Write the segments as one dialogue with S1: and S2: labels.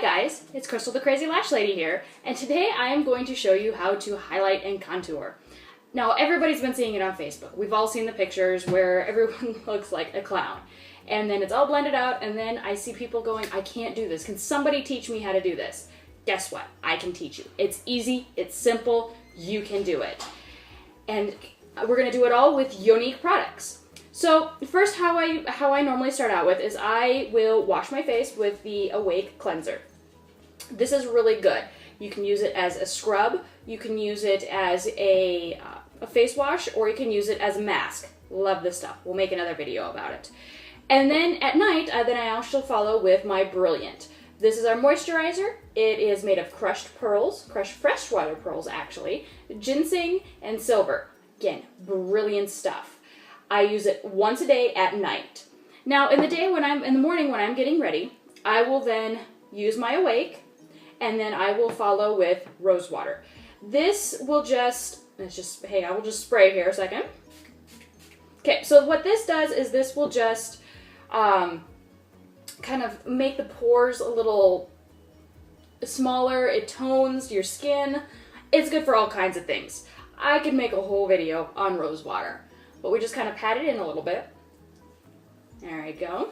S1: guys, it's Crystal the Crazy Lash Lady here, and today I am going to show you how to highlight and contour. Now, everybody's been seeing it on Facebook. We've all seen the pictures where everyone looks like a clown. And then it's all blended out, and then I see people going, I can't do this. Can somebody teach me how to do this? Guess what? I can teach you. It's easy, it's simple, you can do it. And we're gonna do it all with Younique products. So first, how I normally start out with is I will wash my face with the Awake cleanser. This is really good. You can use it as a scrub, you can use it as a face wash, or you can use it as a mask. Love this stuff. We'll make another video about it. And then at night, I also follow with my Brilliant. This is our moisturizer. It is made of crushed pearls, crushed freshwater pearls actually, ginseng, and silver. Again, brilliant stuff. I use it once a day at night. Now, in the morning when I'm getting ready, I will then use my Awake, and then I will follow with rose water. This will I will just spray here a second. Okay, so what this does is this will just kind of make the pores a little smaller. It tones your skin. It's good for all kinds of things. I could make a whole video on rose water, but we just kind of pat it in a little bit. There we go.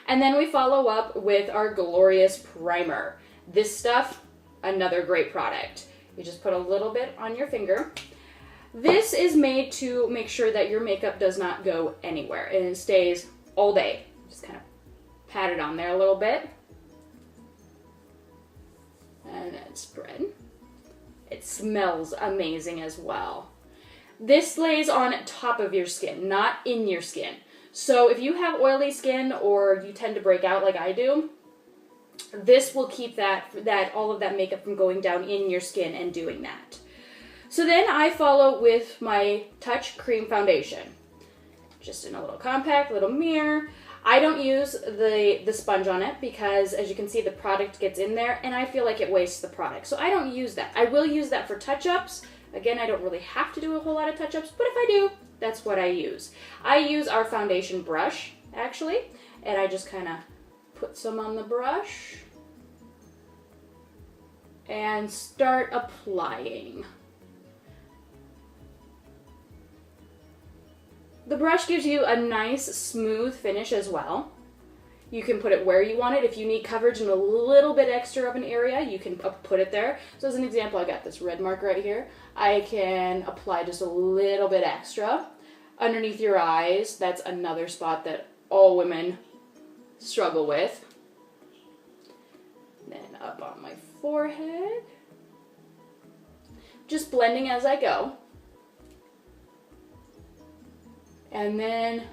S1: And then we follow up with our glorious primer. This stuff, another great product. You just put a little bit on your finger. This is made to make sure that your makeup does not go anywhere and it stays all day. Just kind of pat it on there a little bit. And then spread. It smells amazing as well. This lays on top of your skin, not in your skin. So if you have oily skin or you tend to break out like I do, this will keep all of that makeup from going down in your skin and doing that. So then I follow with my Touch Cream Foundation. Just in a little compact, little mirror. I don't use the sponge on it because, as you can see, the product gets in there and I feel like it wastes the product. So I don't use that. I will use that for touch-ups. Again, I don't really have to do a whole lot of touch-ups, but if I do, that's what I use. I use our foundation brush, actually, and I just kind of put some on the brush and start applying. The brush gives you a nice, smooth finish as well. You can put it where you want it. If you need coverage in a little bit extra of an area, you can put it there. So as an example, I got this red mark right here. I can apply just a little bit extra. Underneath your eyes, that's another spot that all women struggle with. Then up on my forehead. Just blending as I go. And then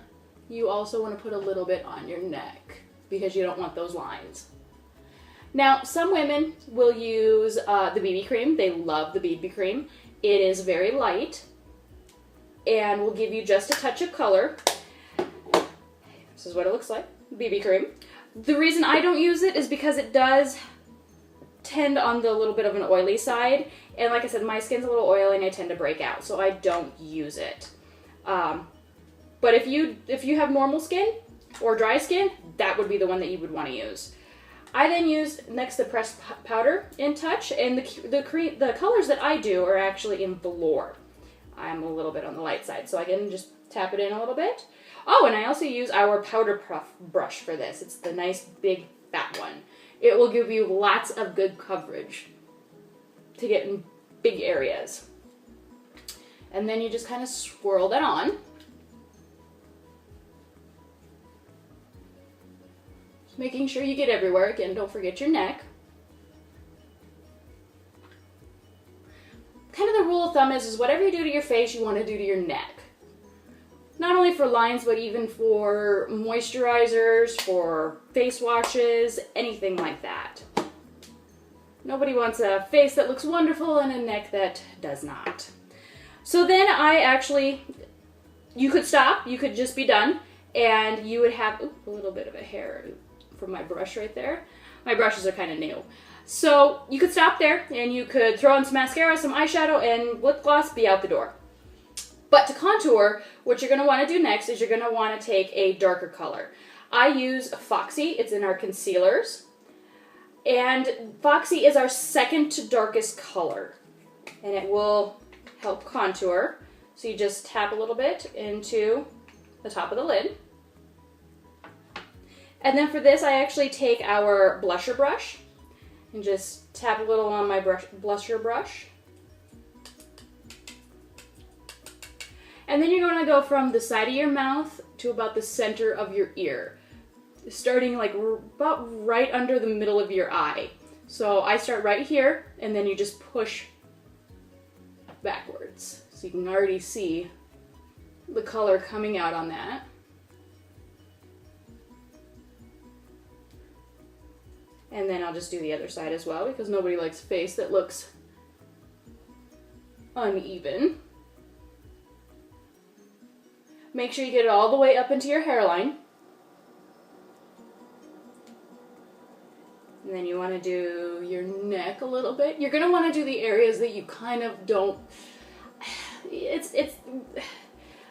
S1: you also want to put a little bit on your neck because you don't want those lines. Now, some women will use the BB cream. They love the BB cream. It is very light and will give you just a touch of color. This is what it looks like, BB cream. The reason I don't use it is because it does tend on the little bit of an oily side. And like I said, my skin's a little oily and I tend to break out, so I don't use it. But if you have normal skin or dry skin, that would be the one that you would want to use. I then use next the pressed powder in Touch, and the colors that I do are actually in Velour. I'm a little bit on the light side, so I can just tap it in a little bit. Oh, and I also use our powder puff brush for this. It's the nice big fat one. It will give you lots of good coverage to get in big areas. And then you just kind of swirl that on. Making sure you get everywhere. Again, don't forget your neck. Kind of the rule of thumb is whatever you do to your face, you want to do to your neck. Not only for lines, but even for moisturizers, for face washes, anything like that. Nobody wants a face that looks wonderful and a neck that does not. So then you could stop, you could just be done, and you would have a little bit of a hair from my brush right there. My brushes are kind of new. So you could stop there and you could throw on some mascara, some eyeshadow, and lip gloss, be out the door. But to contour, what you're going to want to do next is you're going to want to take a darker color. I use Foxy. It's in our concealers. And Foxy is our second to darkest color. And it will help contour. So you just tap a little bit into the top of the lid. And then for this, I actually take our blusher brush and just tap a little on my blusher brush. And then you're going to go from the side of your mouth to about the center of your ear, starting like about right under the middle of your eye. So I start right here, and then you just push backwards. So you can already see the color coming out on that. And then I'll just do the other side as well, because nobody likes a face that looks uneven. Make sure you get it all the way up into your hairline. And then you want to do your neck a little bit. You're going to want to do the areas that you kind of don't... It's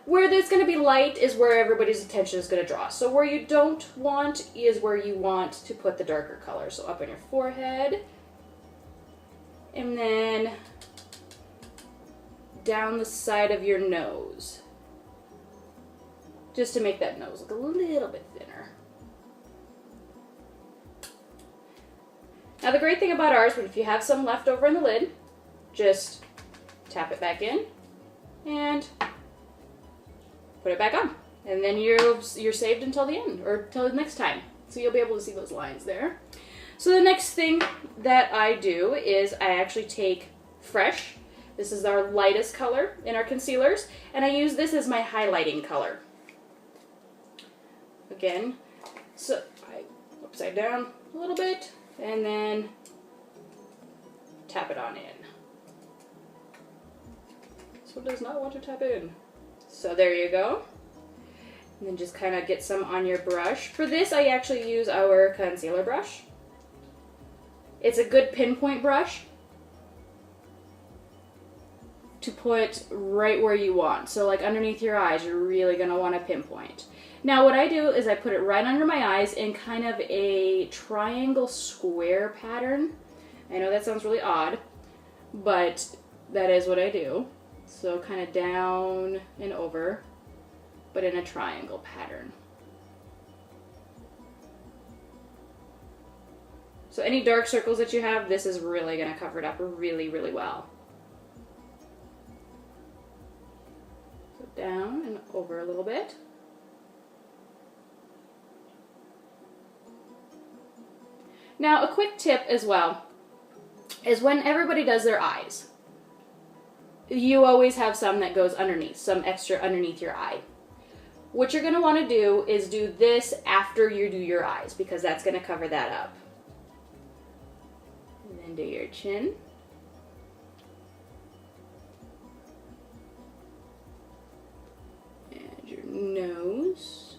S1: where there's going to be light is where everybody's attention is going to draw. So where you don't want is where you want to put the darker color. So up on your forehead. And then down the side of your nose. Just to make that nose look a little bit thinner. Now the great thing about ours, if you have some left over in the lid, just tap it back in and put it back on. And then you're saved until the end, or till the next time. So you'll be able to see those lines there. So the next thing that I do is I actually take Fresh. This is our lightest color in our concealers, and I use this as my highlighting color. Again, so I upside down a little bit, and then tap it on in. This one does not want to tap in. So there you go. And then just kind of get some on your brush. For this, I actually use our concealer brush. It's a good pinpoint brush to put right where you want. So like underneath your eyes, you're really going to want to pinpoint. Now what I do is I put it right under my eyes in kind of a triangle square pattern. I know that sounds really odd, but that is what I do. So kind of down and over, but in a triangle pattern. So any dark circles that you have, this is really going to cover it up really, really well. So down and over a little bit. Now, a quick tip as well is when everybody does their eyes, you always have some that goes underneath, some extra underneath your eye. What you're going to want to do is do this after you do your eyes, because that's going to cover that up. And then do your chin. And your nose.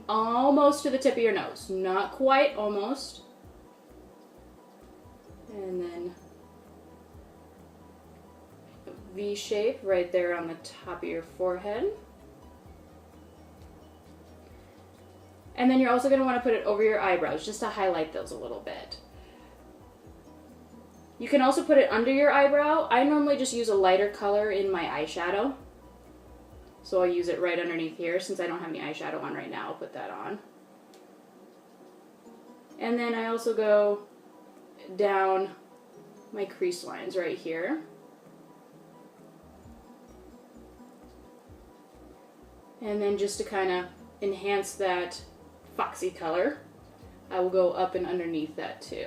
S1: Almost to the tip of your nose. Not quite, almost. And then a V shape right there on the top of your forehead. And then you're also going to want to put it over your eyebrows just to highlight those a little bit. You can also put it under your eyebrow. I normally just use a lighter color in my eyeshadow. So I'll use it right underneath here. Since I don't have any eyeshadow on right now, I'll put that on. And then I also go down my crease lines right here. And then just to kind of enhance that foxy color, I will go up and underneath that too.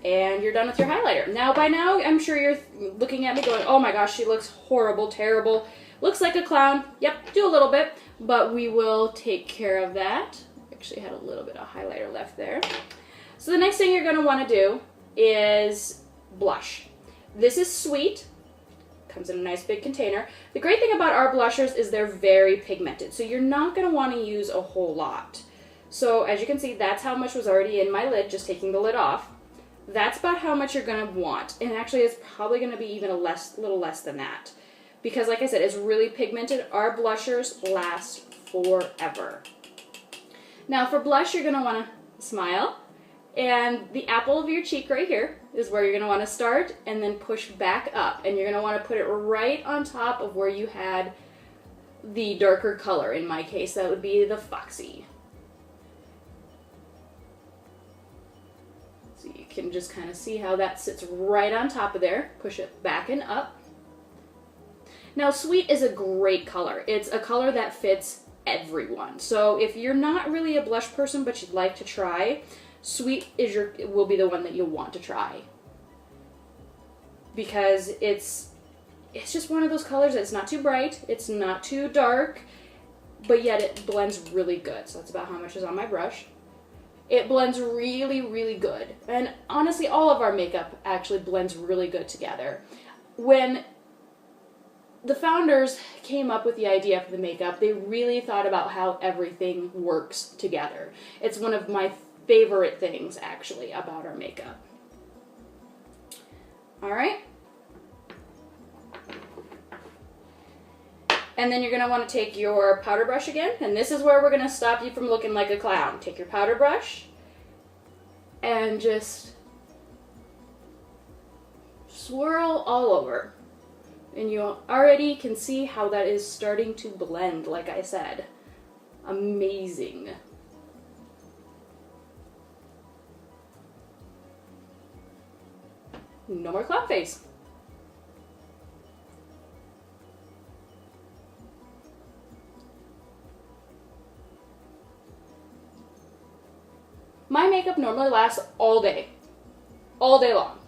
S1: And you're done with your highlighter. Now, by now, I'm sure you're looking at me going, oh my gosh, she looks horrible, terrible. Looks like a clown. Yep, do a little bit, but we will take care of that. Actually had a little bit of highlighter left there. So the next thing you're going to want to do is blush. This is Sweet. Comes in a nice big container. The great thing about our blushers is they're very pigmented, so you're not going to want to use a whole lot. So as you can see, that's how much was already in my lid, just taking the lid off. That's about how much you're going to want, and actually it's probably going to be even a little less than that. because like I said, it's really pigmented. Our blushers last forever. Now for blush, you're going to want to smile, and the apple of your cheek right here is where you're going to want to start, and then push back up, and you're going to want to put it right on top of where you had the darker color. In my case, that would be the Foxy. So you can just kind of see how that sits right on top of there. Push it back and up. Now, Sweet is a great color. It's a color that fits everyone. So if you're not really a blush person but you'd like to try, Sweet will be the one that you'll want to try, because it's just one of those colors that's not too bright, it's not too dark, but yet it blends really good. So that's about how much is on my brush. It blends really, really good. And honestly, all of our makeup actually blends really good together. When the founders came up with the idea for the makeup, they really thought about how everything works together. It's one of my favorite things, actually, about our makeup. All right. And then you're going to want to take your powder brush again, and this is where we're going to stop you from looking like a clown. Take your powder brush and just swirl all over. And you already can see how that is starting to blend, like I said. Amazing. No more clown face. My makeup normally lasts all day long.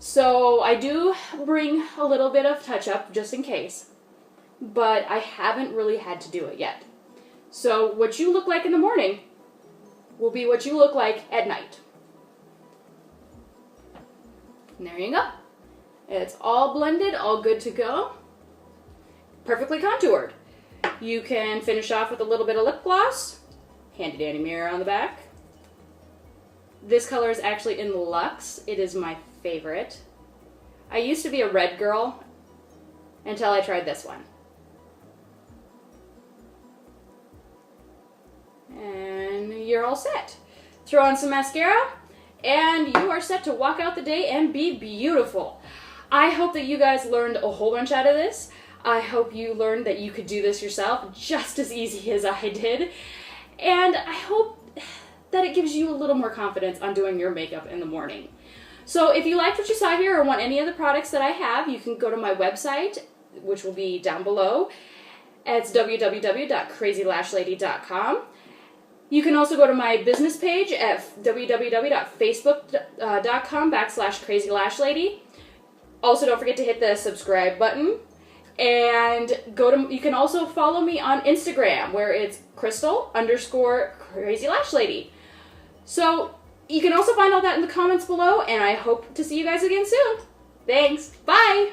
S1: So I do bring a little bit of touch up just in case, but I haven't really had to do it yet. So what you look like in the morning will be what you look like at night. And there you go. It's all blended, all good to go. Perfectly contoured. You can finish off with a little bit of lip gloss. Handy dandy mirror on the back. This color is actually in Luxe. It is my favorite. I used to be a red girl until I tried this one. And you're all set. Throw on some mascara, and you are set to walk out the day and be beautiful. I hope that you guys learned a whole bunch out of this. I hope you learned that you could do this yourself just as easy as I did. And I hope that it gives you a little more confidence on doing your makeup in the morning. So if you liked what you saw here or want any of the products that I have, you can go to my website, which will be down below. It's www.krazylashlady.com. You can also go to my business page at www.facebook.com/krazylashlady. Also, don't forget to hit the subscribe button. And you can also follow me on Instagram, where it's Crystal_CrazyLashLady. So you can also find all that in the comments below, and I hope to see you guys again soon. Thanks. Bye.